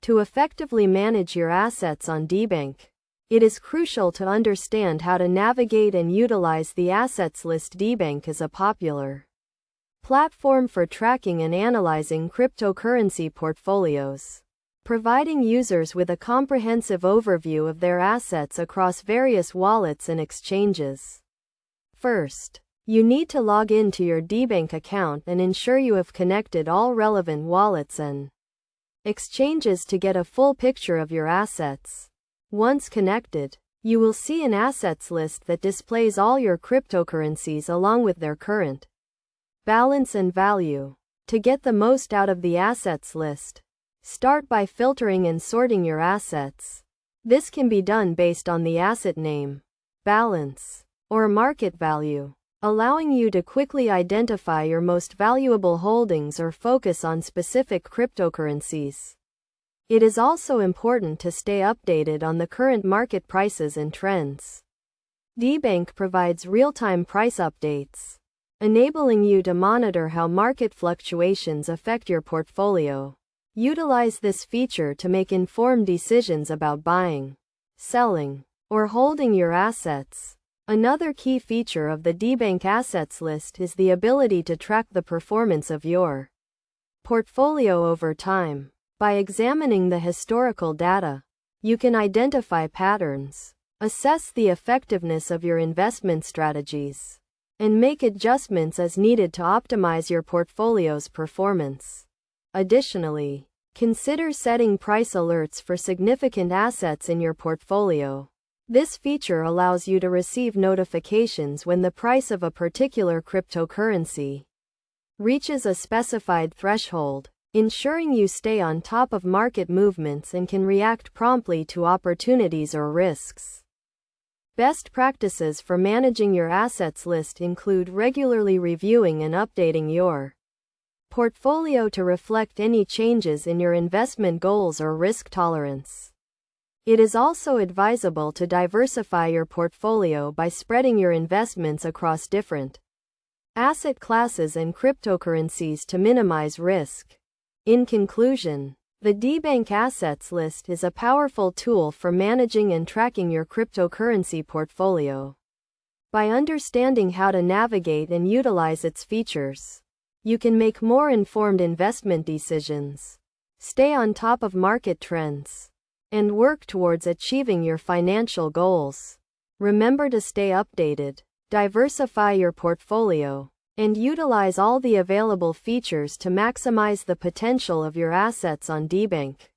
To effectively manage your assets on Debank, it is crucial to understand how to navigate and utilize the assets list. Debank is a popular platform for tracking and analyzing cryptocurrency portfolios, providing users with a comprehensive overview of their assets across various wallets and exchanges. First, you need to log into your Debank account and ensure you have connected all relevant wallets and exchanges to get a full picture of your assets. Once connected, you will see an assets list that displays all your cryptocurrencies along with their current balance and value. To get the most out of the assets list, start by filtering and sorting your assets. This can be done based on the asset name, balance, or market value, allowing you to quickly identify your most valuable holdings or focus on specific cryptocurrencies. It is also important to stay updated on the current market prices and trends. Debank provides real-time price updates, enabling you to monitor how market fluctuations affect your portfolio. Utilize this feature to make informed decisions about buying, selling, or holding your assets. Another key feature of the Debank assets list is the ability to track the performance of your portfolio over time. By examining the historical data, you can identify patterns, assess the effectiveness of your investment strategies, and make adjustments as needed to optimize your portfolio's performance. Additionally, consider setting price alerts for significant assets in your portfolio. This feature allows you to receive notifications when the price of a particular cryptocurrency reaches a specified threshold, ensuring you stay on top of market movements and can react promptly to opportunities or risks. Best practices for managing your assets list include regularly reviewing and updating your portfolio to reflect any changes in your investment goals or risk tolerance. It is also advisable to diversify your portfolio by spreading your investments across different asset classes and cryptocurrencies to minimize risk. In conclusion, the Debank assets list is a powerful tool for managing and tracking your cryptocurrency portfolio. By understanding how to navigate and utilize its features, you can make more informed investment decisions, stay on top of market trends, and work towards achieving your financial goals. Remember to stay updated, diversify your portfolio, and utilize all the available features to maximize the potential of your assets on Debank.